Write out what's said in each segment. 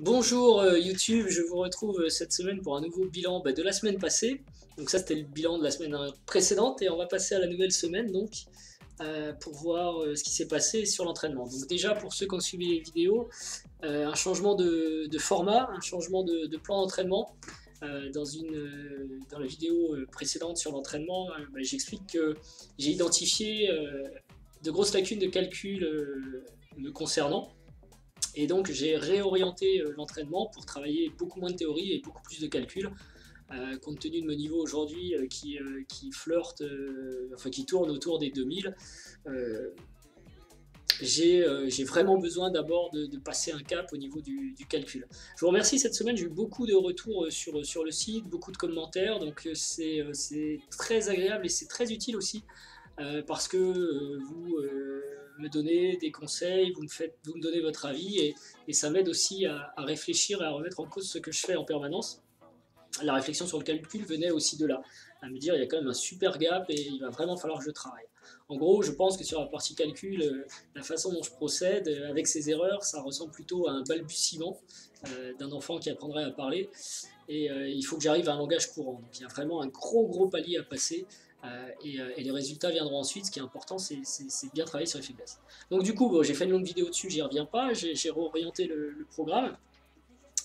Bonjour YouTube, je vous retrouve cette semaine pour un nouveau bilan de la semaine passée. Donc ça c'était le bilan de la semaine précédente et on va passer à la nouvelle semaine donc pour voir ce qui s'est passé sur l'entraînement. Donc déjà pour ceux qui ont suivi les vidéos, un changement de format, un changement de plan d'entraînement. Dans la vidéo précédente sur l'entraînement, j'explique que j'ai identifié de grosses lacunes de calcul me concernant. Et donc j'ai réorienté l'entraînement pour travailler beaucoup moins de théorie et beaucoup plus de calcul, compte tenu de mon niveau aujourd'hui qui flirte, enfin qui tourne autour des 2000. Euh, j'ai vraiment besoin d'abord de passer un cap au niveau du calcul. Je vous remercie cette semaine, j'ai eu beaucoup de retours sur le site, beaucoup de commentaires, donc c'est très agréable et c'est très utile aussi parce que vous me donnez des conseils, vous me donnez votre avis et ça m'aide aussi à réfléchir et à remettre en cause ce que je fais en permanence. La réflexion sur le calcul venait aussi de là, à me dire il y a quand même un super gap et il va vraiment falloir que je travaille. En gros, je pense que sur la partie calcul, la façon dont je procède, avec ces erreurs, ça ressemble plutôt à un balbutiement d'un enfant qui apprendrait à parler. Et il faut que j'arrive à un langage courant. Donc il y a vraiment un gros palier à passer. Et les résultats viendront ensuite. Ce qui est important, c'est bien travailler sur les faiblesses. Donc du coup, bon, j'ai fait une longue vidéo dessus, j'y reviens pas. J'ai réorienté le programme.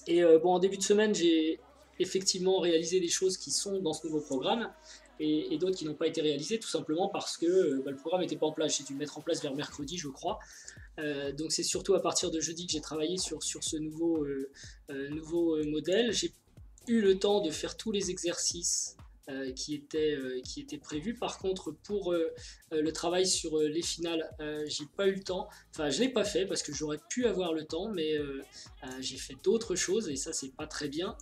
Et en début de semaine, j'ai effectivement réalisé des choses qui sont dans ce nouveau programme et d'autres qui n'ont pas été réalisées tout simplement parce que le programme n'était pas en place. J'ai dû le mettre en place vers mercredi, je crois. Donc c'est surtout à partir de jeudi que j'ai travaillé sur ce nouveau modèle. J'ai eu le temps de faire tous les exercices qui étaient prévus. Par contre, pour le travail sur les finales, j'ai pas eu le temps. Enfin, je l'ai pas fait parce que j'aurais pu avoir le temps, mais j'ai fait d'autres choses et ça, c'est pas très bien.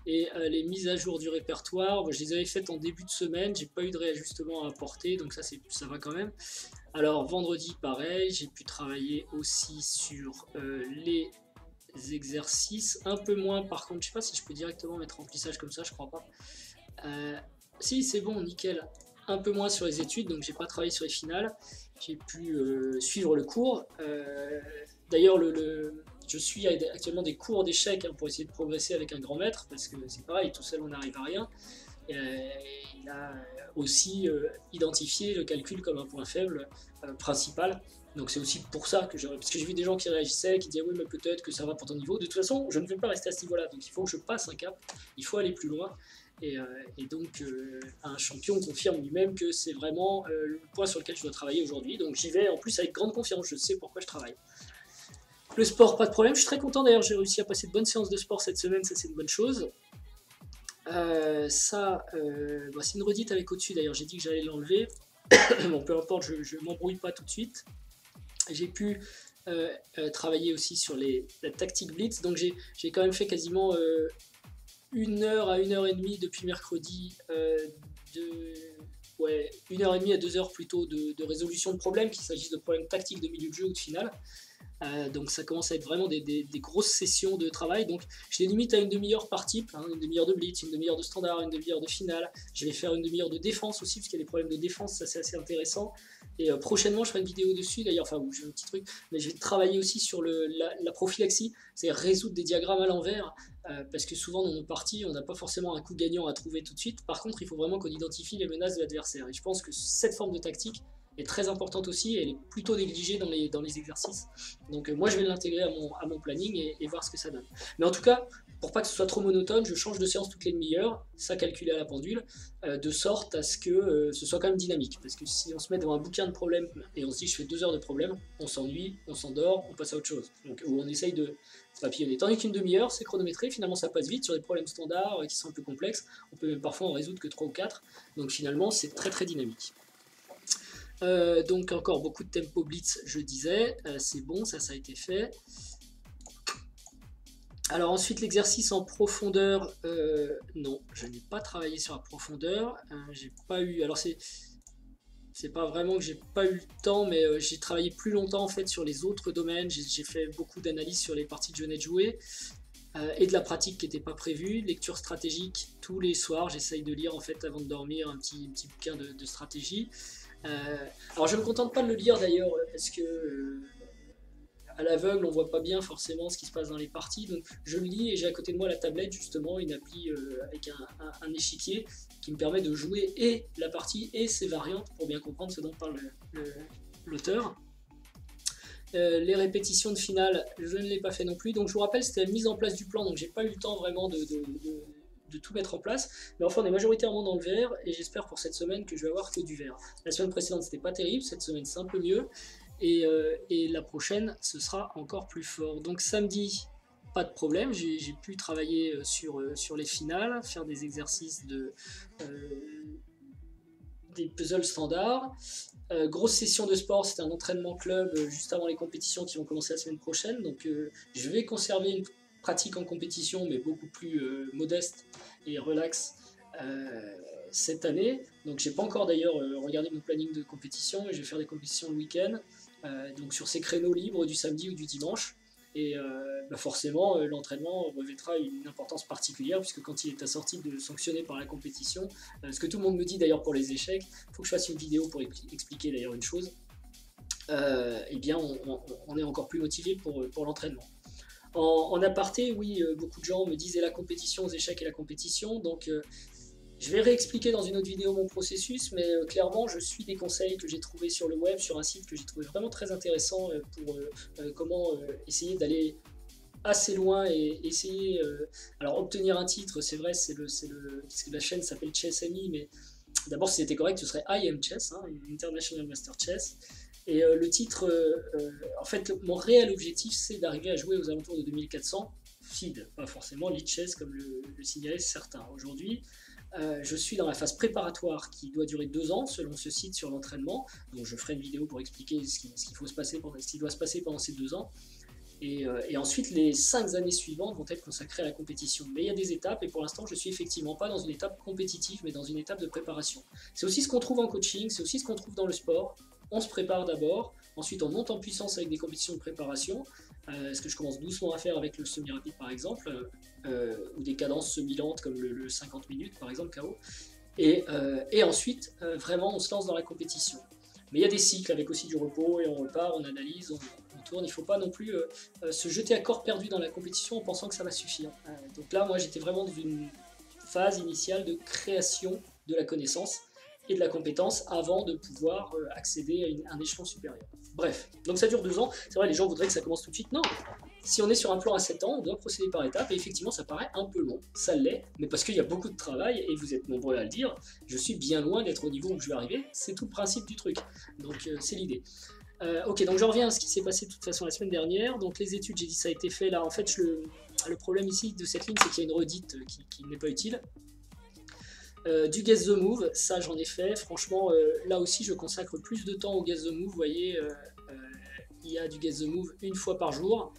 Et les mises à jour du répertoire, je les avais faites en début de semaine, j'ai pas eu de réajustement à apporter, donc ça va quand même. Alors, vendredi, pareil, j'ai pu travailler aussi sur les exercices, un peu moins par contre, je sais pas si je peux directement mettre remplissage comme ça, je crois pas. Euh, Si, c'est bon, nickel. Un peu moins sur les études, donc j'ai pas travaillé sur les finales. J'ai pu suivre le cours. D'ailleurs, je suis actuellement des cours d'échecs pour essayer de progresser avec un grand maître, parce que c'est pareil, tout seul on n'arrive à rien. Il a aussi identifié le calcul comme un point faible principal. Donc c'est aussi pour ça que parce que j'ai vu des gens qui réagissaient, qui disaient oui mais peut-être que ça va pour ton niveau. De toute façon, je ne vais pas rester à ce niveau-là, donc il faut que je passe un cap, il faut aller plus loin. Et donc un champion confirme lui-même que c'est vraiment le point sur lequel je dois travailler aujourd'hui. Donc j'y vais en plus avec grande confiance, je sais pourquoi je travaille. Le sport, pas de problème, je suis très content d'ailleurs, j'ai réussi à passer de bonnes séances de sport cette semaine, ça c'est une bonne chose. C'est une redite avec au-dessus d'ailleurs, j'ai dit que j'allais l'enlever. Bon, peu importe, je m'embrouille pas tout de suite. J'ai pu travailler aussi sur la tactique blitz, donc j'ai quand même fait quasiment 1 heure à 1 heure et demie depuis mercredi, de, ouais, 1 heure et demie à 2 heures plutôt de résolution de problèmes, qu'il s'agisse de problèmes tactiques de milieu de jeu ou de finale. Donc ça commence à être vraiment des grosses sessions de travail. Donc je les limite à une demi-heure par type, hein, une demi-heure de blitz, une demi-heure de standard, une demi-heure de finale. Je vais faire une demi-heure de défense aussi, parce qu'il y a des problèmes de défense, ça c'est assez intéressant. Et prochainement je ferai une vidéo dessus d'ailleurs, enfin j'ai un petit truc, mais je vais travailler aussi sur la prophylaxie, c'est-à-dire résoudre des diagrammes à l'envers, parce que souvent dans nos parties on n'a pas forcément un coup gagnant à trouver tout de suite. Par contre il faut vraiment qu'on identifie les menaces de l'adversaire. Et je pense que cette forme de tactique est très importante aussi, elle est plutôt négligée dans les exercices. Donc moi je vais l'intégrer à mon planning et voir ce que ça donne. Mais en tout cas, pour pas que ce soit trop monotone, je change de séance toutes les demi-heures, ça calculé à la pendule, de sorte à ce que ce soit quand même dynamique. Parce que si on se met devant un bouquin de problèmes et on se dit je fais 2 heures de problèmes, on s'ennuie, on s'endort, on passe à autre chose. Donc on essaye de papillonner. Tandis qu'une demi-heure, c'est chronométré, finalement ça passe vite sur des problèmes standards qui sont un peu complexes. On peut même parfois en résoudre que 3 ou 4. Donc finalement c'est très dynamique. Donc encore beaucoup de tempo blitz, je disais, c'est bon, ça a été fait. Alors ensuite l'exercice en profondeur, non, je n'ai pas travaillé sur la profondeur, j'ai pas eu, alors c'est pas vraiment que j'ai pas eu le temps, mais j'ai travaillé plus longtemps en fait sur les autres domaines, j'ai fait beaucoup d'analyses sur les parties que je venais de jouer, et de la pratique qui n'était pas prévue, lecture stratégique tous les soirs, j'essaye de lire en fait avant de dormir un petit bouquin de stratégie. Alors je ne me contente pas de le lire d'ailleurs parce que à l'aveugle, on voit pas bien forcément ce qui se passe dans les parties, donc je le lis et j'ai à côté de moi la tablette justement, une appli avec un échiquier qui me permet de jouer et la partie et ses variantes pour bien comprendre ce dont parle l'auteur. Les répétitions de finale, je ne l'ai pas fait non plus, donc je vous rappelle c'était la mise en place du plan, donc j'ai pas eu le temps vraiment de tout mettre en place, mais enfin on est majoritairement dans le vert et j'espère pour cette semaine que je vais avoir que du vert. La semaine précédente c'était pas terrible, cette semaine c'est un peu mieux et la prochaine ce sera encore plus fort. Donc samedi, pas de problème, j'ai pu travailler sur les finales, faire des exercices des puzzles standards. Grosse session de sport, c'était un entraînement club juste avant les compétitions qui vont commencer la semaine prochaine, donc je vais conserver une pratique en compétition mais beaucoup plus modeste et relax cette année. Donc j'ai pas encore d'ailleurs regardé mon planning de compétition et je vais faire des compétitions le week-end, donc sur ces créneaux libres du samedi ou du dimanche. Et forcément, l'entraînement revêtra une importance particulière, puisque quand il est assorti de sanctionné par la compétition, ce que tout le monde me dit d'ailleurs pour les échecs, il faut que je fasse une vidéo pour expliquer d'ailleurs une chose, eh bien on est encore plus motivé pour l'entraînement. En aparté, oui, beaucoup de gens me disent et la compétition aux échecs et la compétition, donc je vais réexpliquer dans une autre vidéo mon processus, mais clairement je suis des conseils que j'ai trouvés sur le web, sur un site que j'ai trouvé vraiment très intéressant pour comment essayer d'aller assez loin et essayer... alors obtenir un titre, c'est vrai, parce que la chaîne s'appelle Chess.me, mais d'abord si c'était correct ce serait I Am Chess, hein, International Master Chess. Et le titre, en fait mon réel objectif c'est d'arriver à jouer aux alentours de 2400 FIDE, pas forcément Lichess comme le signalaient certains. Aujourd'hui, je suis dans la phase préparatoire qui doit durer 2 ans selon ce site sur l'entraînement, donc je ferai une vidéo pour expliquer ce qui doit se passer pendant ces 2 ans. Et ensuite, les 5 années suivantes vont être consacrées à la compétition. Mais il y a des étapes, et pour l'instant, je suis effectivement pas dans une étape compétitive, mais dans une étape de préparation. C'est aussi ce qu'on trouve en coaching, c'est aussi ce qu'on trouve dans le sport. On se prépare d'abord, ensuite on monte en puissance avec des compétitions de préparation, ce que je commence doucement à faire avec le semi-rapide par exemple, ou des cadences semi-lentes comme le 50 minutes par exemple, KO. Et ensuite, vraiment, on se lance dans la compétition. Mais il y a des cycles avec aussi du repos et on repart, on analyse, on tourne. Il ne faut pas non plus se jeter à corps perdu dans la compétition en pensant que ça va suffire. Donc là, moi, j'étais vraiment dans une phase initiale de création de la connaissance et de la compétence avant de pouvoir accéder à un échelon supérieur. Bref, donc ça dure 2 ans. C'est vrai, les gens voudraient que ça commence tout de suite. Non, si on est sur un plan à 7 ans, on doit procéder par étapes, et effectivement ça paraît un peu long, ça l'est, mais parce qu'il y a beaucoup de travail, et vous êtes nombreux à le dire, je suis bien loin d'être au niveau où je vais arriver, c'est tout le principe du truc, donc c'est l'idée. Ok, donc je reviens à ce qui s'est passé de toute façon la semaine dernière, donc les études, j'ai dit ça a été fait, là en fait le problème ici de cette ligne c'est qu'il y a une redite qui n'est pas utile. Du Guess the Move, ça j'en ai fait, franchement là aussi je consacre plus de temps au Guess the Move, vous voyez, il y a du Guess the Move une fois par jour,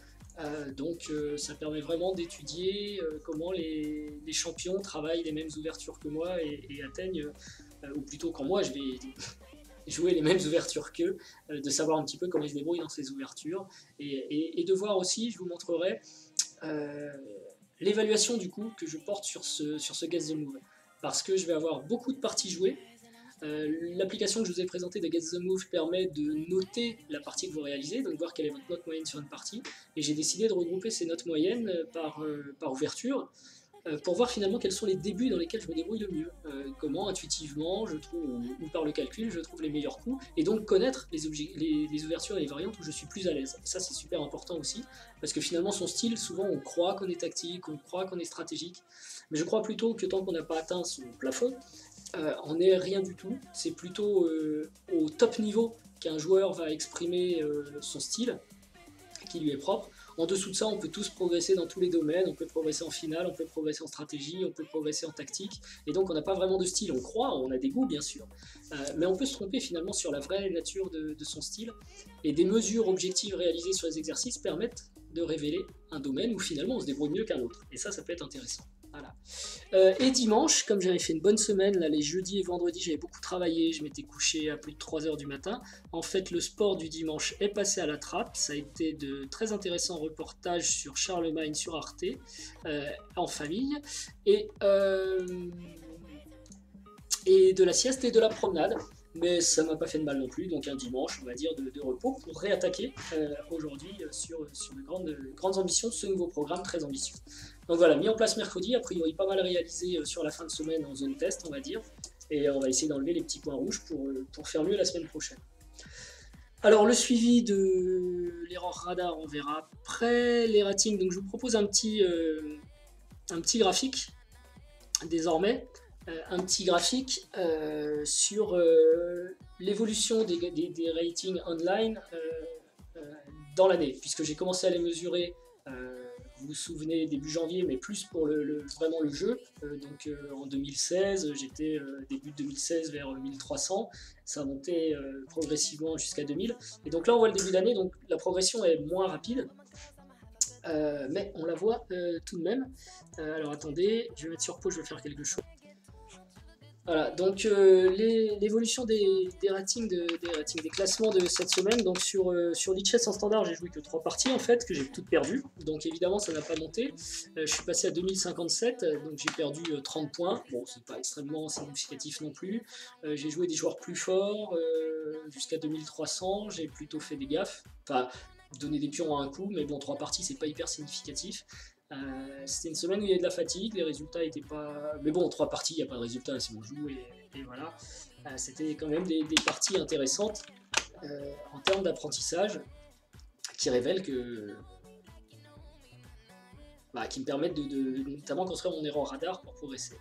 donc ça permet vraiment d'étudier comment les champions travaillent les mêmes ouvertures que moi et atteignent, ou plutôt quand moi je vais jouer les mêmes ouvertures qu'eux, de savoir un petit peu comment ils se débrouillent dans ces ouvertures, et de voir aussi, je vous montrerai l'évaluation du coup que je porte sur ce Guess the Move, parce que je vais avoir beaucoup de parties jouées. L'application que je vous ai présentée de Guess the Move permet de noter la partie que vous réalisez, donc voir quelle est votre note moyenne sur une partie, et j'ai décidé de regrouper ces notes moyennes par ouverture, pour voir finalement quels sont les débuts dans lesquels je me débrouille le mieux, comment intuitivement je trouve, ou par le calcul, je trouve les meilleurs coups, et donc connaître les ouvertures et les variantes où je suis plus à l'aise. Et ça c'est super important aussi, parce que finalement son style, souvent on croit qu'on est tactique, on croit qu'on est stratégique, mais je crois plutôt que tant qu'on n'a pas atteint son plafond, on n'est rien du tout. C'est plutôt au top niveau qu'un joueur va exprimer son style, qui lui est propre. En dessous de ça, on peut tous progresser dans tous les domaines, on peut progresser en finale, on peut progresser en stratégie, on peut progresser en tactique, et donc on n'a pas vraiment de style, on croit, on a des goûts bien sûr, mais on peut se tromper finalement sur la vraie nature de son style, et des mesures objectives réalisées sur les exercices permettent de révéler un domaine où finalement on se débrouille mieux qu'un autre, et ça peut être intéressant. Voilà. Et dimanche, comme j'avais fait une bonne semaine, là, les jeudis et vendredis j'avais beaucoup travaillé, je m'étais couché à plus de 3 h du matin. En fait le sport du dimanche est passé à la trappe, ça a été de très intéressants reportages sur Charlemagne sur Arte, en famille, et de la sieste et de la promenade. mais ça m'a pas fait de mal non plus, donc un dimanche, on va dire, de repos pour réattaquer aujourd'hui sur de grandes ambitions de ce nouveau programme très ambitieux. Donc voilà, mis en place mercredi, a priori pas mal réalisé sur la fin de semaine en zone test, on va dire, et on va essayer d'enlever les petits points rouges pour faire mieux la semaine prochaine. Alors le suivi de l'erreur radar, on verra après les ratings, donc je vous propose un petit graphique désormais. Un petit graphique sur l'évolution des ratings online dans l'année, puisque j'ai commencé à les mesurer, vous vous souvenez, début janvier, mais plus pour vraiment le jeu. Donc en 2016, j'étais début de 2016 vers 1300, ça a monté progressivement jusqu'à 2000. Et donc là, on voit le début d'année, donc la progression est moins rapide. Mais on la voit tout de même. Alors attendez, je vais mettre sur pause, je vais faire quelque chose. Voilà, donc l'évolution des ratings, des classements de cette semaine. Donc sur Lichess en standard, j'ai joué que 3 parties en fait, que j'ai toutes perdues. Donc évidemment, ça n'a pas monté. Je suis passé à 2057, donc j'ai perdu 30 points. Bon, c'est pas extrêmement significatif non plus. J'ai joué des joueurs plus forts jusqu'à 2300. J'ai plutôt fait des gaffes. Enfin, donner des pions à un coup, mais bon, 3 parties, c'est pas hyper significatif. C'était une semaine où il y avait de la fatigue, les résultats étaient pas... Mais bon, 3 parties, il n'y a pas de résultat si on joue, et voilà. C'était quand même des parties intéressantes en termes d'apprentissage, qui révèlent que... qui me permettent de notamment construire mon erreur radar pour progresser.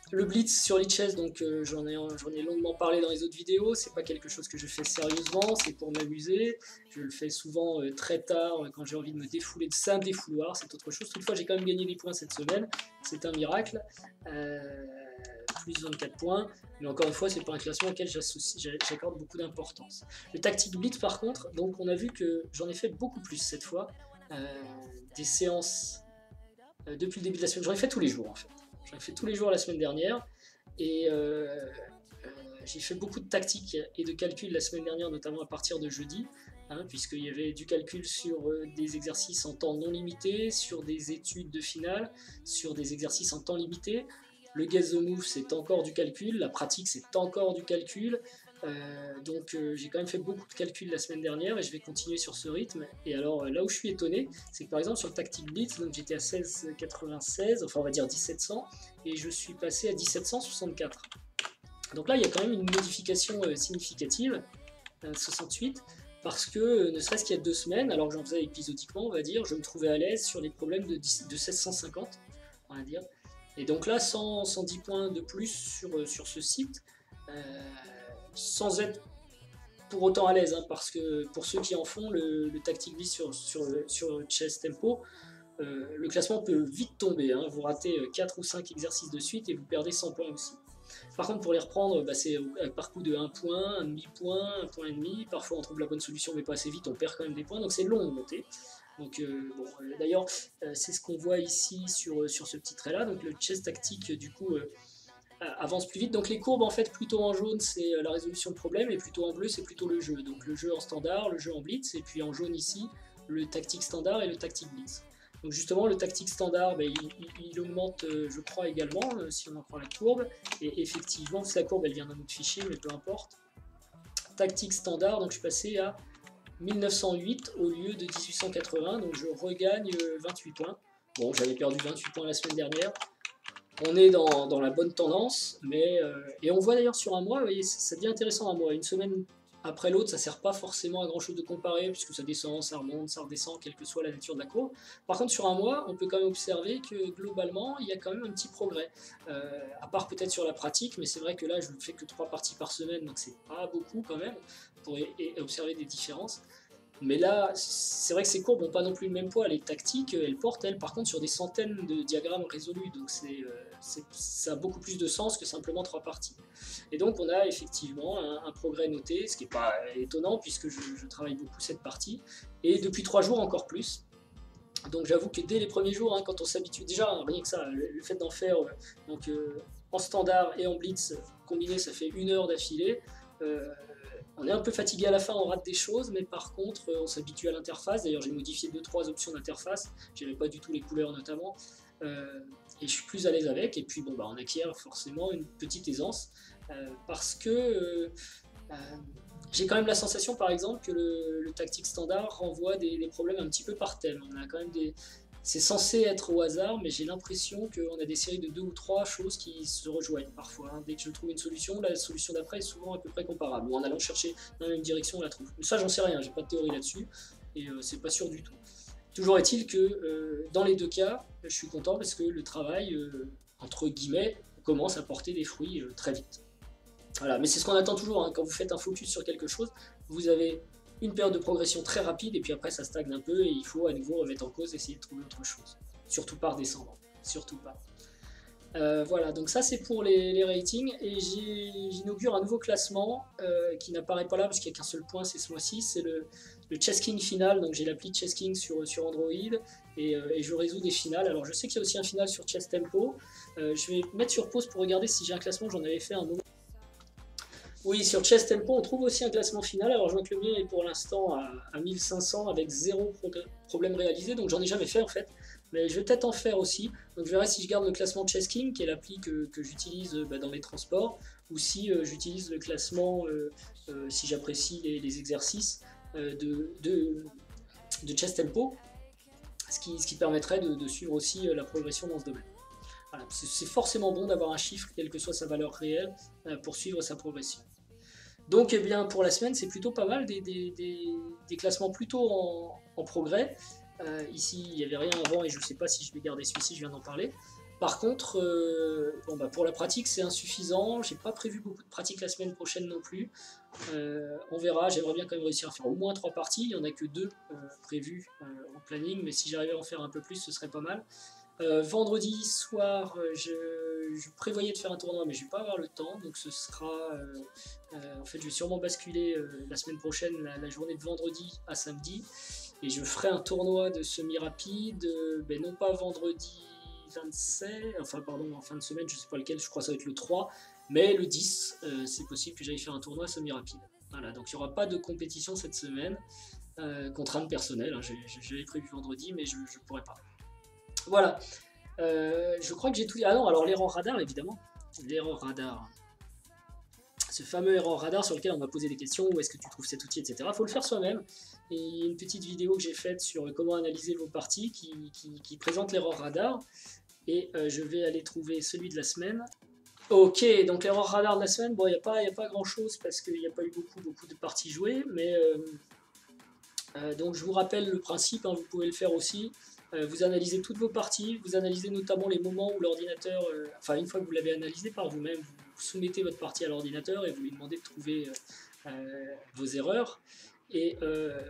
Le blitz sur Lichess, donc j'en ai longuement parlé dans les autres vidéos, c'est pas quelque chose que je fais sérieusement, c'est pour m'amuser, je le fais souvent très tard quand j'ai envie de me défouler de ça, défouloir, c'est autre chose. Toutefois j'ai quand même gagné des points cette semaine, c'est un miracle, plus 24 points, mais encore une fois c'est pas un classement auquel j'accorde beaucoup d'importance. Le tactique blitz par contre, donc on a vu que j'en ai fait beaucoup plus cette fois, des séances depuis le début de la semaine, j'en ai fait tous les jours en fait. J'en ai fait tous les jours la semaine dernière et j'ai fait beaucoup de tactiques et de calculs la semaine dernière, notamment à partir de jeudi, puisqu'il y avait du calcul sur des exercices en temps non limité, sur des études de finale, sur des exercices en temps limité. Le Guess the Move, c'est encore du calcul, la pratique, c'est encore du calcul. Donc j'ai quand même fait beaucoup de calculs la semaine dernière et je vais continuer sur ce rythme. Et alors là où je suis étonné, c'est que par exemple sur le Tactic Blitz, donc j'étais à 1696, enfin on va dire 1700, et je suis passé à 1764. Donc là il y a quand même une modification significative, 68, parce que ne serait-ce qu'il y a 2 semaines, alors que j'en faisais épisodiquement, on va dire, je me trouvais à l'aise sur les problèmes de 1650, on va dire. Et donc là 110 points de plus sur ce site. Sans être pour autant à l'aise, parce que pour ceux qui en font, le Tactic Blitz sur Chess Tempo, le classement peut vite tomber, vous ratez 4 ou 5 exercices de suite et vous perdez 100 points aussi. Par contre pour les reprendre, c'est par coup de 1 point, un demi-point, 1 point et demi, parfois on trouve la bonne solution mais pas assez vite, on perd quand même des points, donc c'est long de monter. Donc d'ailleurs c'est ce qu'on voit ici sur ce petit trait là, donc le Chess Tactique du coup avance plus vite. Donc les courbes en fait plutôt en jaune c'est la résolution de problème et plutôt en bleu c'est plutôt le jeu. Donc le jeu en standard, le jeu en blitz et puis en jaune ici le tactique standard et le tactique blitz. Donc justement le tactique standard il augmente je crois également si on en prend la courbe et effectivement la courbe elle vient d'un autre fichier mais peu importe. Tactique standard donc je suis passé à 1908 au lieu de 1880 donc je regagne 28 points. Bon j'avais perdu 28 points la semaine dernière. On est dans la bonne tendance, et on voit d'ailleurs sur un mois, vous voyez, ça devient intéressant un mois. Une semaine après l'autre, ça ne sert pas forcément à grand chose de comparer, puisque ça descend, ça remonte, ça redescend, quelle que soit la nature de la courbe. Par contre, sur un mois, on peut quand même observer que globalement, il y a quand même un petit progrès. À part peut-être sur la pratique, mais c'est vrai que là, je ne fais que 3 parties par semaine, donc c'est pas beaucoup quand même, pour observer des différences. Mais là, c'est vrai que ces courbes n'ont pas non plus le même poids. Les tactiques, elles portent, elles, par contre, sur des centaines de diagrammes résolus. Donc ça a beaucoup plus de sens que simplement 3 parties. Et donc on a effectivement un progrès noté, ce qui n'est pas étonnant puisque je travaille beaucoup cette partie. Et depuis 3 jours encore plus. Donc j'avoue que dès les premiers jours, quand on s'habitue, déjà rien que ça, le fait d'en faire en standard et en blitz combiné, ça fait 1 heure d'affilée. On est un peu fatigué à la fin, on rate des choses, mais par contre, on s'habitue à l'interface. D'ailleurs, j'ai modifié 2-3 options d'interface. J'aimais pas du tout les couleurs notamment. et je suis plus à l'aise avec. Et puis bon, bah, on acquiert forcément une petite aisance parce que j'ai quand même la sensation, par exemple, que le tactique standard renvoie des problèmes un petit peu par thème. On a quand même des... C'est censé être au hasard, mais j'ai l'impression qu'on a des séries de 2 ou 3 choses qui se rejoignent parfois. Hein. Dès que je trouve une solution, la solution d'après est souvent à peu près comparable. Ou en allant chercher dans la même direction, on la trouve. Mais ça, j'en sais rien, j'ai pas de théorie là-dessus, et c'est pas sûr du tout. Toujours est-il que dans les deux cas, je suis content parce que le travail, entre guillemets, commence à porter des fruits très vite. Voilà, mais c'est ce qu'on attend toujours, hein. Quand vous faites un focus sur quelque chose, vous avez une période de progression très rapide et puis après ça stagne un peu et il faut à nouveau remettre en cause, essayer de trouver autre chose. Surtout pas redescendre, surtout pas. Voilà, donc ça c'est pour les ratings et j'inaugure un nouveau classement qui n'apparaît pas là parce qu'il n'y a qu'un seul point, c'est ce mois-ci, c'est le Chessking final. Donc j'ai l'appli Chessking sur Android et je résous des finales. Alors je sais qu'il y a aussi un final sur Chess Tempo. Je vais mettre sur pause pour regarder si j'ai un classement, j'en avais fait un autre. Oui, sur Chess Tempo, on trouve aussi un classement final. Alors, je vois que le mien est pour l'instant à 1500 avec 0 problème réalisé. Donc, j'en ai jamais fait en fait. Mais je vais peut-être en faire aussi. Donc, je verrai si je garde le classement Chessking, qui est l'appli que j'utilise dans les transports, ou si j'utilise le classement, si j'apprécie les exercices de Chess Tempo, ce qui permettrait de suivre aussi la progression dans ce domaine. Voilà, c'est forcément bon d'avoir un chiffre, quelle que soit sa valeur réelle, pour suivre sa progression. Donc, eh bien, pour la semaine, c'est plutôt pas mal, des classements plutôt en progrès. Ici, il n'y avait rien avant et je ne sais pas si je vais garder celui-ci, je viens d'en parler. Par contre, bon, bah, pour la pratique, c'est insuffisant. J'ai pas prévu beaucoup de pratique la semaine prochaine non plus. On verra, j'aimerais bien quand même réussir à faire au moins 3 parties. Il n'y en a que 2 prévues en planning, mais si j'arrivais à en faire un peu plus, ce serait pas mal. Vendredi soir, je prévoyais de faire un tournoi, mais je vais pas avoir le temps, donc ce sera... en fait, je vais sûrement basculer la semaine prochaine, la journée de vendredi à samedi, et je ferai un tournoi de semi-rapide, non pas vendredi 27, enfin pardon, en fin de semaine, je sais pas lequel, je crois que ça va être le 3, mais le 10, c'est possible que j'aille faire un tournoi semi-rapide. Voilà, donc il n'y aura pas de compétition cette semaine, contrainte personnelle, hein, j'avais prévu vendredi, mais je ne pourrai pas. Voilà, je crois que j'ai tout dit. Ah non, alors l'erreur radar, évidemment. L'erreur radar. Ce fameux erreur radar sur lequel on m'a posé des questions, où est-ce que tu trouves cet outil, etc. Il faut le faire soi-même. Et il y a une petite vidéo que j'ai faite sur comment analyser vos parties qui présente l'erreur radar. Et je vais aller trouver celui de la semaine. Ok, donc l'erreur radar de la semaine, bon, il n'y a pas grand-chose parce qu'il n'y a pas eu beaucoup de parties jouées. Mais donc je vous rappelle le principe, hein, vous pouvez le faire aussi. Vous analysez toutes vos parties, vous analysez notamment les moments où l'ordinateur, enfin une fois que vous l'avez analysé par vous-même, vous soumettez votre partie à l'ordinateur et vous lui demandez de trouver vos erreurs. Et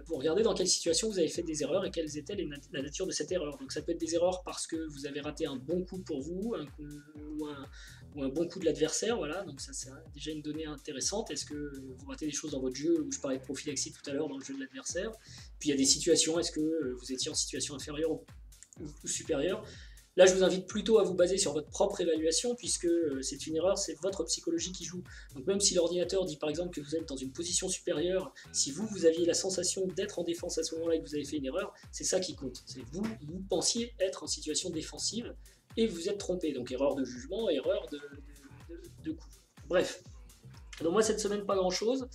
vous regardez dans quelle situation vous avez fait des erreurs et quelles étaient la nature de cette erreur. Donc ça peut être des erreurs parce que vous avez raté un bon coup pour vous ou un bon coup de l'adversaire, voilà, donc ça c'est déjà une donnée intéressante. Est-ce que vous ratez des choses dans votre jeu, où je parlais de prophylaxie tout à l'heure dans le jeu de l'adversaire. Puis il y a des situations, est-ce que vous étiez en situation inférieure ou supérieure. Là, je vous invite plutôt à vous baser sur votre propre évaluation, puisque c'est une erreur, c'est votre psychologie qui joue. Donc même si l'ordinateur dit par exemple que vous êtes dans une position supérieure, si vous aviez la sensation d'être en défense à ce moment-là et que vous avez fait une erreur, c'est ça qui compte. C'est vous pensiez être en situation défensive et vous êtes trompé. Donc erreur de jugement, erreur de coup. Bref. Donc moi cette semaine, pas grand-chose.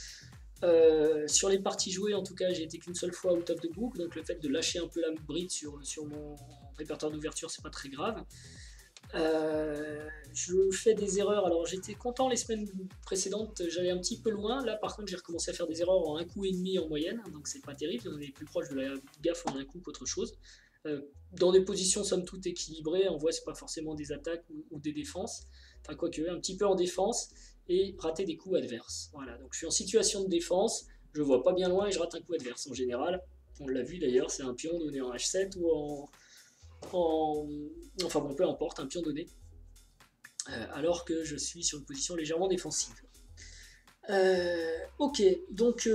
Sur les parties jouées, en tout cas, j'ai été qu'une seule fois out of the book, donc le fait de lâcher un peu la bride sur mon répertoire d'ouverture, c'est pas très grave. Je fais des erreurs, alors j'étais content les semaines précédentes, j'allais un petit peu loin, là par contre j'ai recommencé à faire des erreurs en un coup et demi en moyenne, donc c'est pas terrible, on est plus proche de la gaffe en un coup qu'autre chose. Dans des positions somme toute équilibrées, en vrai c'est pas forcément des attaques ou des défenses, enfin quoique, un petit peu en défense, et rater des coups adverses. Voilà, donc je suis en situation de défense, je vois pas bien loin et je rate un coup adverse. En général, on l'a vu d'ailleurs, c'est un pion donné en H7 ou enfin bon, peu importe, un pion donné, alors que je suis sur une position légèrement défensive. Ok, donc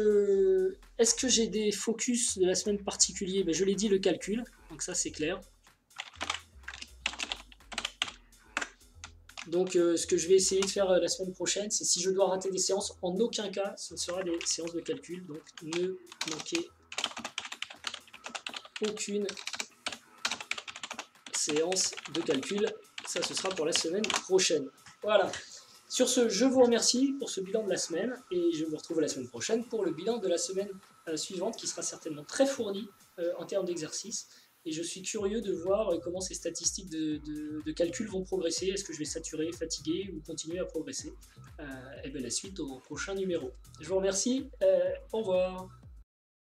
est-ce que j'ai des focus de la semaine particuliers? Je l'ai dit, le calcul, donc ça c'est clair. Donc ce que je vais essayer de faire la semaine prochaine, c'est si je dois rater des séances, en aucun cas ce sera des séances de calcul. Donc ne manquez aucune séance de calcul. Ça, ce sera pour la semaine prochaine. Voilà. Sur ce, je vous remercie pour ce bilan de la semaine et je vous retrouve la semaine prochaine pour le bilan de la semaine suivante qui sera certainement très fourni en termes d'exercice. Et je suis curieux de voir comment ces statistiques de calcul vont progresser. Est-ce que je vais saturer, fatiguer ou continuer à progresser? Et bien la suite au prochain numéro. Je vous remercie. Au revoir.